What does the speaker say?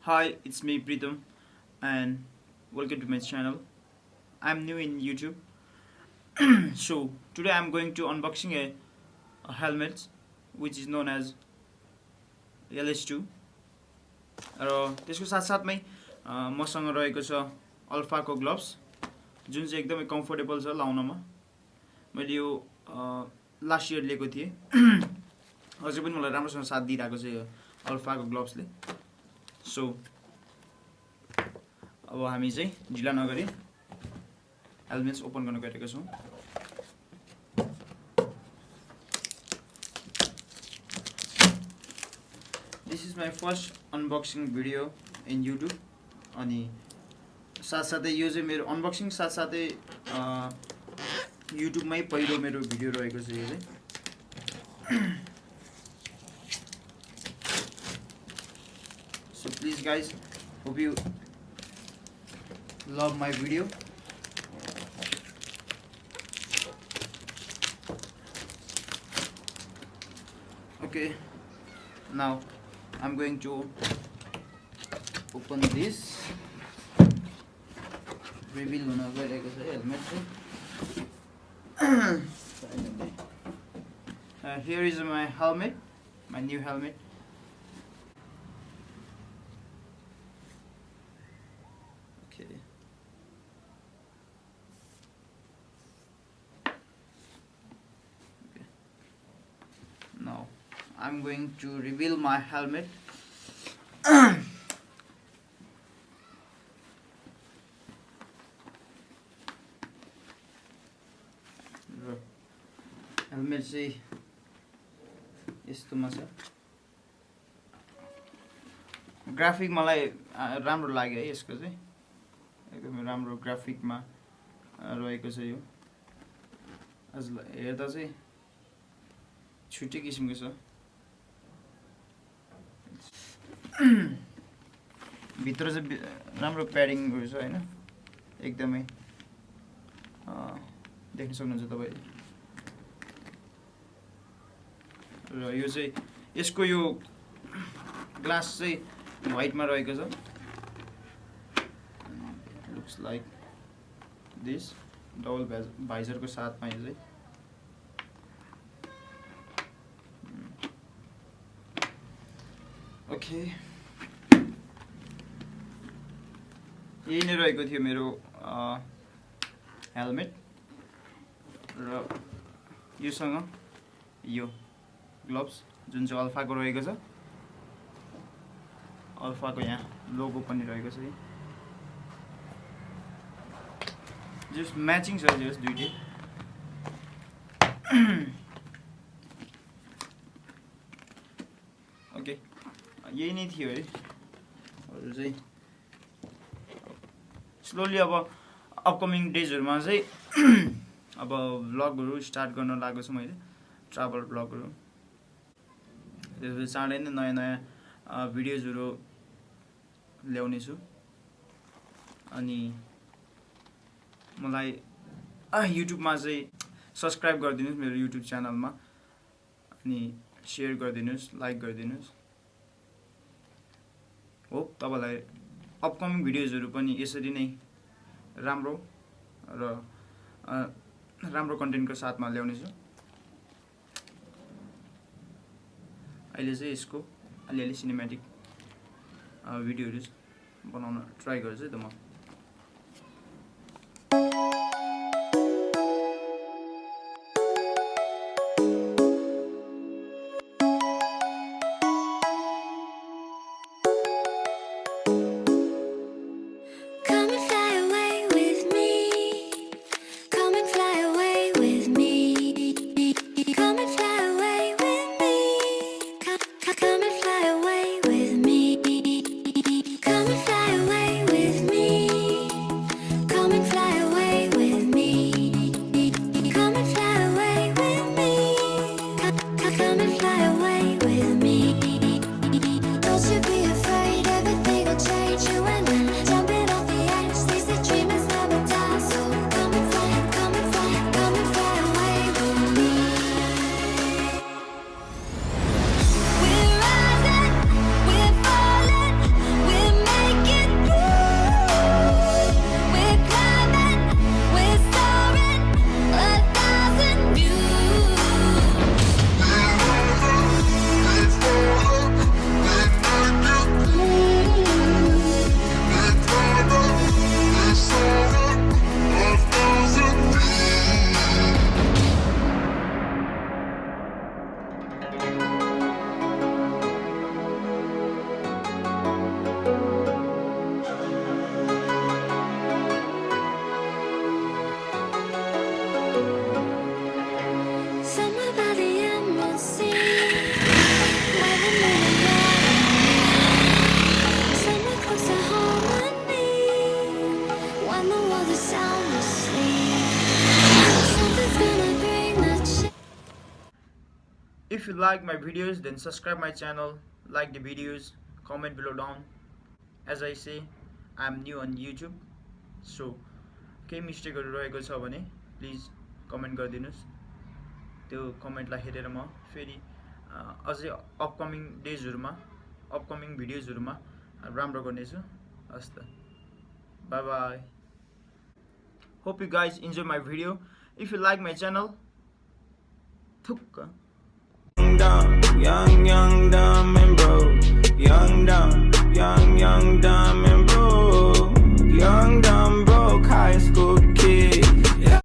Hi, it's me Pritam and welcome to my channel. I'm new in YouTube. So today I'm going to unboxing a helmet which is known as LS2 र त्यसको साथसाथमै मसँग रहेको छ अल्फाको gloves जुन चाहिँ एकदमै comfortable छ लाउनमा। मैले यो लास्ट इयर लिएको थिएँ। अझै पनि मलाई राम्रोसँग साथ दिइरहेको छ यो अल्फाको ग्लोभ्सले। सो अब हामी चाहिँ ढिला नगरी हेलमेट्स ओपन गर्न गइरहेका छौँ। This is my first unboxing video in YouTube अनि साथसाथै यो चाहिँ मेरो अनबक्सिङ साथसाथै युट्युबमै पहिलो मेरो भिडियो रहेको छ यो चाहिँ। So please guys, hope you love my video. Okay, now I'm going to open this. Reveal हुन गइरहेको छ हेलमेट चाहिँ। Here is my helmet, my new helmet. Okay. Now I'm going to reveal my helmet. Helmet चाहिँ यस्तोमा छ। Graphic मलाई राम्रो लाग्यो है यसको चाहिँ एकदमै राम्रो ग्राफिकमा रहेको छ यो। हेर्दा चाहिँ छुट्टै किसिमको छ। भित्र चाहिँ राम्रो प्याडिङहरू छ हैन, एकदमै देख्न सक्नुहुन्छ तपाईले। र यो चाहिँ यसको यो ग्लास चाहिँ व्हाइटमा रहेको छ। लुक्स लाइक दिस डबल भाइजरको साथमा यो चाहिँ। ओके, यही नै रहेको थियो मेरो हेलमेट र योसँग यो ग्लोभ्स जुन चाहिँ अल्फाको रहेको छ। अल्फाको यहाँ लोगो पनि रहेको छ। जस्ट म्याचिङ छ जस्ट दुईटै। ओके, यही नै थियो है। अरू चाहिँ स्लोली अब अपकमिङ डेजहरुमा चाहिँ अब भ्लगहरु स्टार्ट गर्न लागेको छु मैले, ट्राभल भ्लगहरु। त्यसपछि चाँडै नै नयाँ नयाँ भिडियोजहरु ल्याउने छु। अनि मलाई युट्युबमा चाहिँ सब्स्क्राइब गरिदिनुस् मेरो युट्युब च्यानलमा, अनि शेयर गरिदिनुस्, लाइक गरिदिनुस्। होप तपाईलाई अपकमिङ भिडियोजहरु पनि यसरी नै राम्रो र राम्रो कन्टेन्टको साथमा ल्याउने छु। अहिले चाहिँ यसको अलिअलि सिनेम्याटिक भिडियोहरु बनाउन ट्राई गर्छु है त म। Come and fly away with me. If you like my videos, then subscribe my channel, like the videos, comment below down. As I say, I'm new on YouTube, so केही मिस्टेकहरु रहेको छ भने प्लिज कमेन्ट गरिदिनुस्। त्यो कमेन्टलाई हेरेर म फेरि अझै upcoming डेजहरुमा upcoming भिडियोजहरुमा राम्रो गर्नेछु। हस् त, bye bye. Hope you guys enjoy my video. If you like my channel, thukka. Young